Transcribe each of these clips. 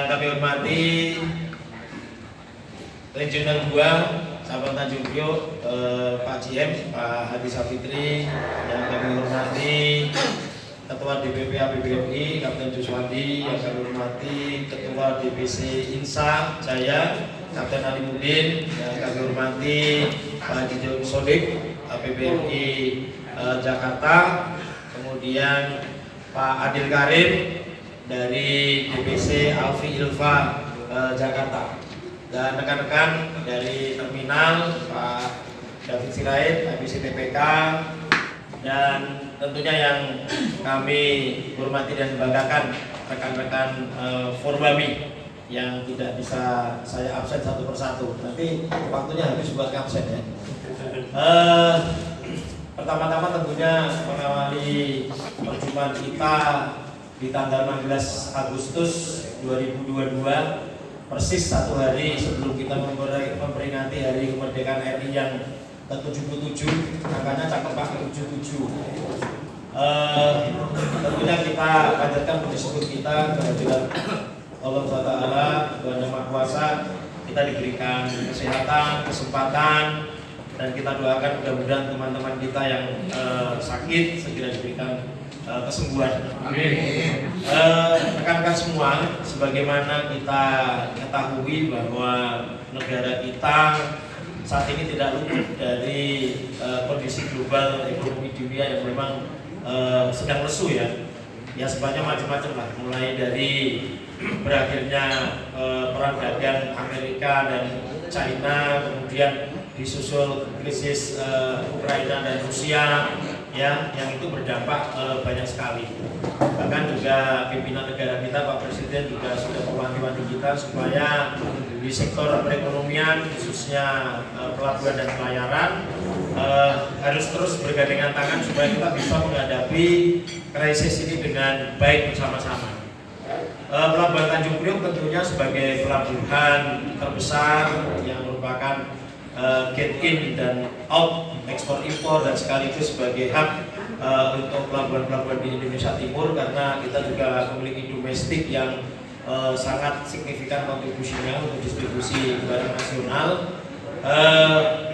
Yang kami hormati Regional 2 Cabang Tanjung Priok, Pak GM, Pak Hadi Safitri. Yang kami hormati Ketua DPP APBNI, Kapten Juswandi. Yang kami hormati Ketua DPC Insa Jaya, Kapten Alimudin. Yang kami hormati Pak Haji Sodik, APBNI Jakarta. Kemudian Pak Adil Karim dari DPC Alfi Ilva Jakarta, dan rekan-rekan dari terminal Pak David Sirait, ABC TPK, dan tentunya yang kami hormati dan banggakan rekan-rekan Forbami yang tidak bisa saya absen satu persatu. Nanti waktunya habis buat absen ya. Pertama-tama tentunya mengawali perjumpaan kita di tanggal 16 Agustus 2022, persis satu hari sebelum kita memperingati Hari Kemerdekaan RI yang ke-77, angkanya cakep Pak, ke-77. Tentunya kita panjatkan puji syukur kita kehadirat Allah SWT, Tuhan Yang Maha Kuasa. Kita diberikan kesehatan, kesempatan, dan kita doakan mudah-mudahan teman-teman kita yang sakit segera diberikan kesembuhan. Amin. Rekan-rekan semua, sebagaimana kita ketahui bahwa negara kita saat ini tidak luput dari kondisi global ekonomi dunia yang memang sedang lesu ya. Ya sebabnya macam-macam lah, mulai dari berakhirnya perang dagang Amerika dan China, kemudian disusul krisis Ukraina dan Rusia, ya, yang itu berdampak banyak sekali. Bahkan juga pimpinan negara kita, Pak Presiden juga sudah mewanti-wanti kita supaya di sektor perekonomian, khususnya pelabuhan dan pelayaran, harus terus bergandengan tangan supaya kita bisa menghadapi krisis ini dengan baik bersama-sama. Pelabuhan Tanjung Priok tentunya sebagai pelabuhan terbesar yang merupakan gate in dan out, ekspor impor, dan sekaligus sebagai hub untuk pelabuhan-pelabuhan di Indonesia Timur, karena kita juga memiliki domestik yang sangat signifikan kontribusinya untuk distribusi barang nasional.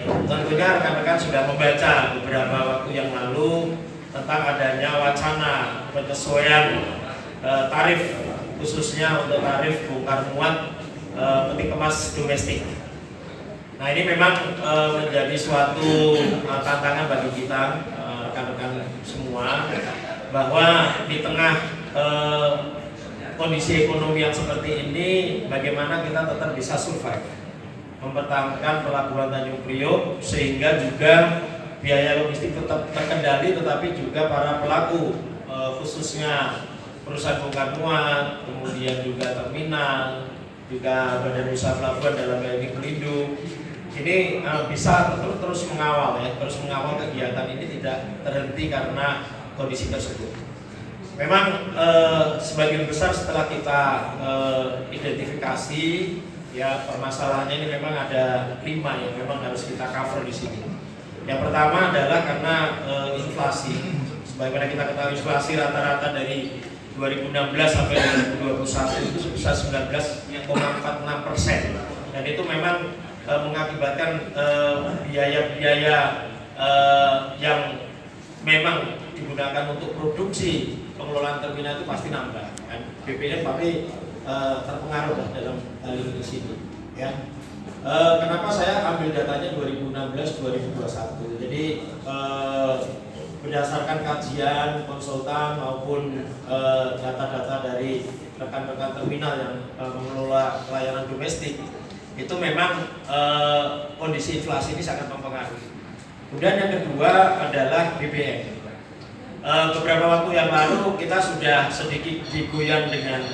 Tentunya rekan-rekan sudah membaca beberapa waktu yang lalu tentang adanya wacana penyesuaian tarif, khususnya untuk tarif bongkar muat peti kemas domestik. Nah, ini memang menjadi suatu tantangan bagi kita rekan-rekan semua, bahwa di tengah kondisi ekonomi yang seperti ini, bagaimana kita tetap bisa survive, mempertahankan pelabuhan Tanjung Priok, sehingga juga biaya logistik tetap terkendali, tetapi juga para pelaku khususnya perusahaan bongkar muat, kemudian juga terminal, juga badan usaha pelabuhan dalam hal ini Pelindo, ini bisa terus mengawal ya, terus mengawal kegiatan ini tidak terhenti karena kondisi tersebut. Memang sebagian besar setelah kita identifikasi ya permasalahannya, ini memang ada 5 yang memang harus kita cover di sini. Yang pertama adalah karena inflasi. Sebagaimana kita ketahui, inflasi rata-rata dari 2016 sampai 2021 itu sebesar 19,46%, dan itu memang mengakibatkan biaya-biaya yang memang digunakan untuk produksi pengelolaan terminal itu pasti nambah. Kan? BPN tapi terpengaruh dalam hal ini di sini. Ya. Kenapa saya ambil datanya 2016-2021? Jadi berdasarkan kajian konsultan maupun data-data dari rekan-rekan terminal yang mengelola pelayanan domestik, itu memang kondisi inflasi ini sangat mempengaruhi. Kemudian yang kedua adalah BBM. Beberapa waktu yang lalu kita sudah sedikit digoyang dengan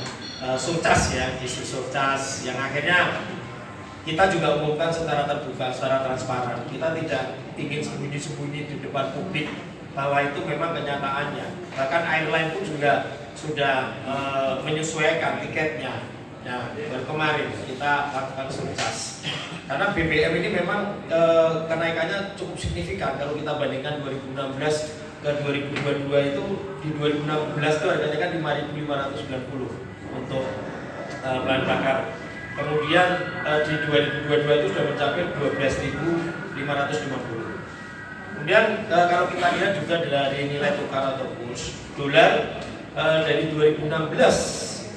surcas ya, isu surcas yang akhirnya kita juga umumkan secara terbuka, secara transparan. Kita tidak ingin sembunyi-sembunyi di depan publik bahwa itu memang kenyataannya. Bahkan airline pun juga sudah menyesuaikan tiketnya. Nah, baru kemarin kita lakukan surcas. Karena BBM ini memang kenaikannya cukup signifikan. Kalau kita bandingkan 2016 ke 2022 itu, di 2016 itu harganya kan 5.590 untuk bahan bakar. Kemudian di 2022 itu sudah mencapai 12.550. Kemudian kalau kita lihat juga dari nilai tukar atau kurs dolar dari 2016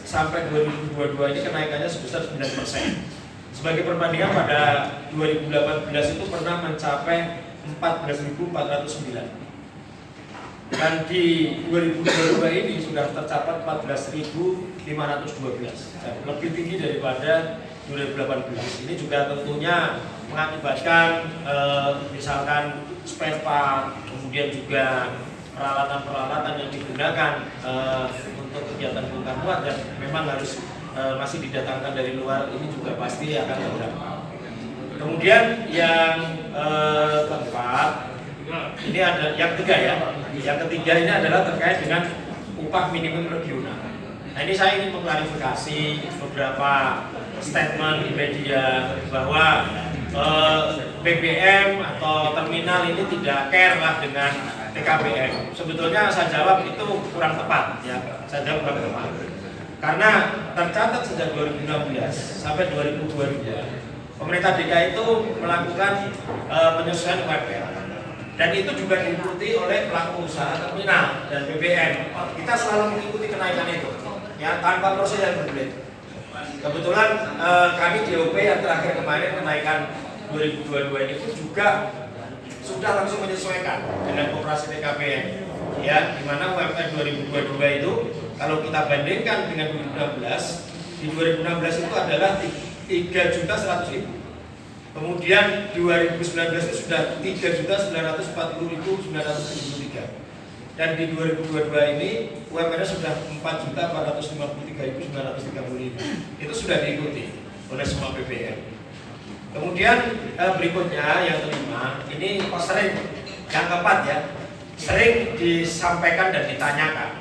sampai 2022 ini kenaikannya sebesar 9%. Sebagai perbandingan pada 2018 itu pernah mencapai 14.409. Dan di 2022 ini sudah tercapai 14.512, lebih tinggi daripada 2018. Ini juga tentunya mengakibatkan misalkan spare part, kemudian juga peralatan-peralatan yang digunakan untuk kegiatan bongkar muat yang memang harus masih didatangkan dari luar, ini juga pasti akan terdampak. Kemudian yang keempat, ini ada yang ketiga ya. Yang ketiga ini adalah terkait dengan upah minimum regional. Nah, ini saya ingin mengklarifikasi beberapa statement di media bahwa BBM atau terminal ini tidak care lah dengan TKPM. Sebetulnya saya jawab itu kurang tepat ya. Saya jawab kurang tepat. Karena tercatat sejak 2016 sampai 2022 pemerintah DKI itu melakukan penyesuaian UMR. Dan itu juga diikuti oleh pelaku usaha terminal dan BBM. Kita selalu mengikuti kenaikan itu, ya tanpa proses yang berbelit. Kebetulan kami DOP yang terakhir kemarin kenaikan 2022 ini pun juga sudah langsung menyesuaikan dengan operasi TKPM. Ya, di mana UMR 2022 itu kalau kita bandingkan dengan 2016, di 2016 itu adalah 3.100.000. Kemudian 2019 itu sudah 3.940.973. Dan di 2022 ini UMR sudah 4.453.935. Itu sudah diikuti oleh semua BBM. Kemudian berikutnya yang kelima, ini sering yang keempat ya, sering disampaikan dan ditanyakan.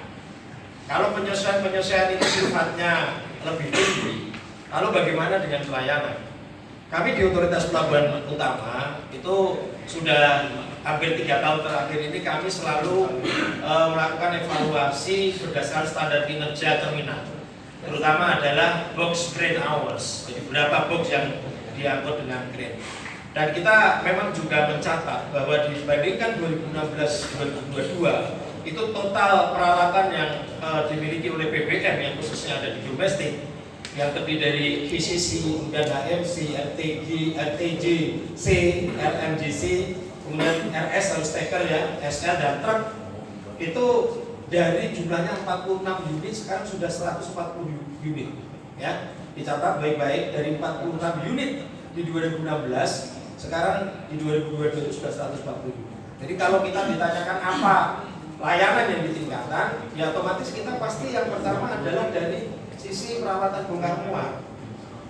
Kalau penyesuaian itu sifatnya lebih tinggi, lalu bagaimana dengan pelayanan? Kami di Otoritas Pelabuhan Utama itu sudah hampir 3 tahun terakhir ini kami selalu melakukan evaluasi berdasarkan standar kinerja terminal, terutama adalah box crane hours. Jadi berapa box yang diangkut dengan crane. Dan kita memang juga mencatat bahwa dibandingkan 2016-2022 itu total peralatan yang dimiliki oleh BBM yang khususnya ada di domestik yang terdiri dari VCC, kemudian HMC, RTG, RTG, C, RMGC, kemudian RS atau stacker ya, SL dan truk itu dari jumlahnya 46 unit sekarang sudah 140 unit ya. Dicatat baik-baik dari 46 unit di 2016 sekarang di 2022 itu sudah 140 unit. Jadi kalau kita ditanyakan apa layanan yang ditingkatkan, ya otomatis kita pasti yang pertama adalah dari sisi perawatan bongkar muat.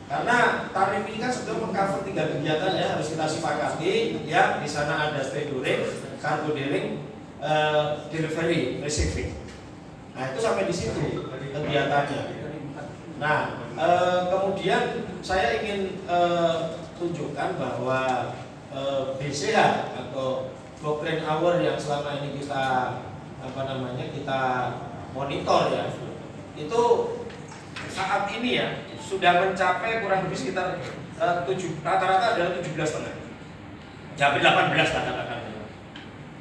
Karena tarif ini kan sudah mengcover 3 kegiatan ya, harus kita sepakati ya. Di sana ada stevedoring, cargo dealing, delivery, receiving. Nah itu sampai di situ kegiatannya. Nah kemudian saya ingin tunjukkan bahwa BCH atau box crane hour yang selama ini kita kita monitor ya, itu saat ini ya sudah mencapai kurang lebih sekitar rata-rata adalah 17,5, hampir 18 katakan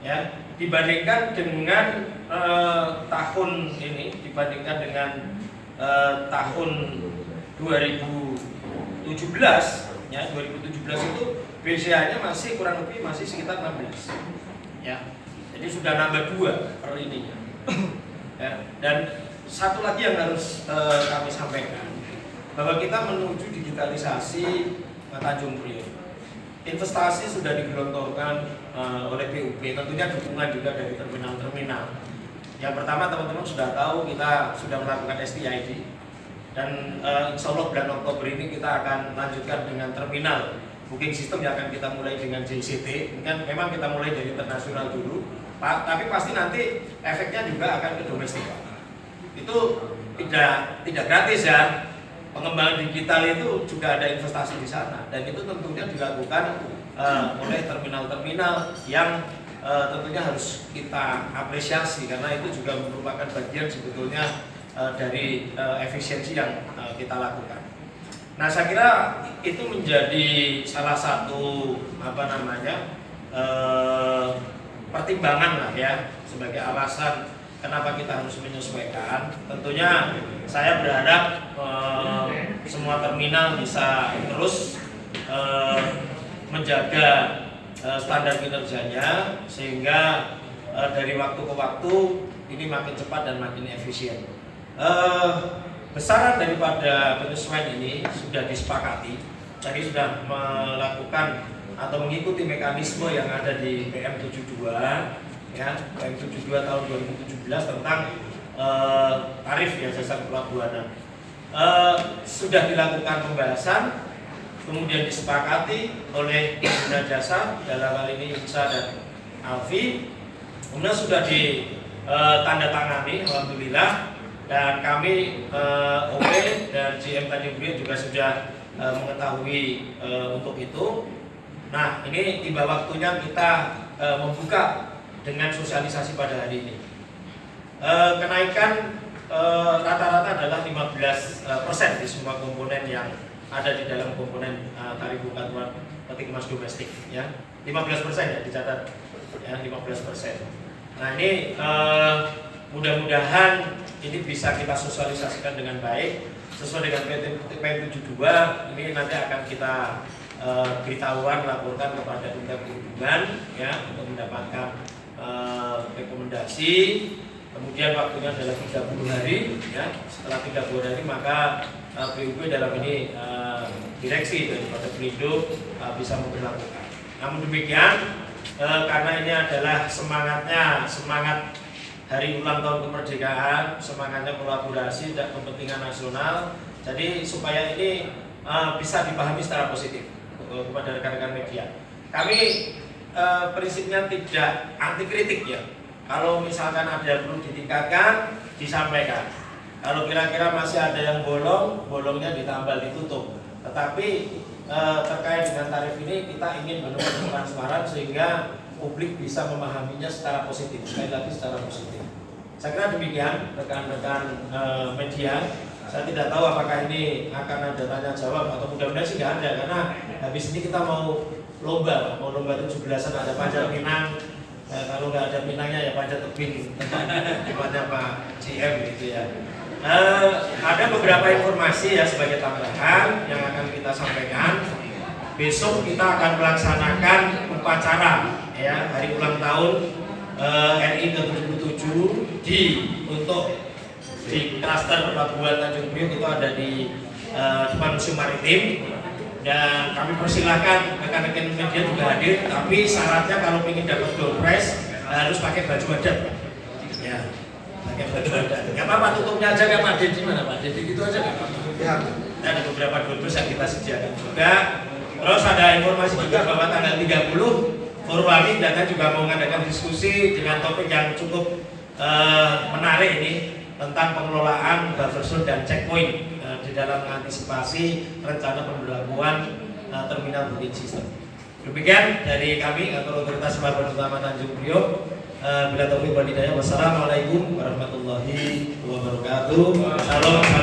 ya, dibandingkan dengan tahun ini, dibandingkan dengan tahun 2017 ya, 2017 itu BCA-nya masih kurang lebih masih sekitar 16 ya. Jadi sudah nambah 2 per ininya ya. Dan satu lagi yang harus kami sampaikan, bahwa kita menuju digitalisasi Tanjung Priok. Investasi sudah digelontorkan oleh PUB, tentunya dukungan juga dari terminal-terminal. Yang pertama teman-teman sudah tahu kita sudah melakukan STID dan insya Allah bulan Oktober ini kita akan lanjutkan dengan terminal booking system yang akan kita mulai dengan JCT. Kan memang kita mulai dari internasional dulu, Pak, tapi pasti nanti efeknya juga akan ke domestik. Itu tidak gratis ya. Pengembangan digital itu juga ada investasi di sana dan itu tentunya dilakukan oleh terminal-terminal yang tentunya harus kita apresiasi karena itu juga merupakan bagian sebetulnya dari efisiensi yang kita lakukan. Nah, saya kira itu menjadi salah satu pertimbangan lah ya, sebagai alasan kenapa kita harus menyesuaikan. Tentunya saya berharap semua terminal bisa terus menjaga standar kinerjanya, sehingga dari waktu ke waktu ini makin cepat dan makin efisien. Besaran daripada penyesuaian ini sudah disepakati. Tadi sudah melakukan atau mengikuti mekanisme yang ada di PM72 ya, PM72 tahun 2017 tentang tarif ya jasa pelabuhanan. Sudah dilakukan pembahasan, kemudian disepakati oleh pengguna jasa, dalam hal ini INSA dan Alfi, kemudian sudah ditandatangani, alhamdulillah. Dan kami OP dan GM Tanjung Priok juga sudah mengetahui untuk itu. Nah, ini tiba waktunya kita membuka dengan sosialisasi pada hari ini. Kenaikan rata-rata adalah 15% di semua komponen yang ada di dalam komponen tarif buka tuan peti kemas domestik ya. 15% ya dicatat ya, 15%. Nah, ini mudah-mudahan ini bisa kita sosialisasikan dengan baik sesuai dengan PM72. Ini nanti akan kita beritahuan, laporkan kepada Dinas Perhubungan ya, untuk mendapatkan rekomendasi. Kemudian waktunya adalah 30 hari ya. Setelah 30 hari maka PUB dalam ini direksi daripada Pelindo bisa memperlakukan. Namun demikian, karena ini adalah semangat hari ulang tahun kemerdekaan, semangatnya kolaborasi dan kepentingan nasional. Jadi supaya ini bisa dipahami secara positif kepada rekan-rekan media. Kami prinsipnya tidak anti kritik ya. Kalau misalkan ada yang perlu ditingkatkan, disampaikan. Kalau kira-kira masih ada yang bolongnya ditambal, ditutup. Tetapi terkait dengan tarif ini kita ingin benar-benar transparan sehingga publik bisa memahaminya secara positif, sekali lagi secara positif. Saya kira demikian rekan-rekan media. Saya tidak tahu apakah ini akan ada tanya jawab atau mudah-mudahan sih nggak ada, karena habis ini kita mau lomba 17-an, ada panjat pinang. Kalau nggak ada pinangnya ya panjat tebing tempatnya Pak GM gitu ya. Ada beberapa informasi ya sebagai tambahan yang akan kita sampaikan. Besok kita akan melaksanakan upacara ya hari ulang tahun RI ke-77 untuk di klaster Pelabuhan Tanjung Priok, itu ada di depan Museum Maritim. Dan kami persilahkan rekan-rekan media juga hadir, tapi syaratnya kalau ingin dapat door prize harus pakai baju adat ya, pakai baju adat. Nggak apa-apa, tutupnya aja kan Pak Dedi, mana Pak Dedi gitu aja nggak apa-apa ya. Ada beberapa door prize yang kita sediakan juga. Terus ada informasi juga bahwa tanggal 30 Forwarding dan juga mau mengadakan diskusi dengan topik yang cukup menarik ini tentang pengelolaan buffer zone dan checkpoint di dalam mengantisipasi rencana pemberlakuan terminal booking system. Demikian dari kami atau Otoritas Pelabuhan Utama Tanjung Priok. Bila taufiq wal hidayah, wassalamualaikum warahmatullahi wabarakatuh. Salam.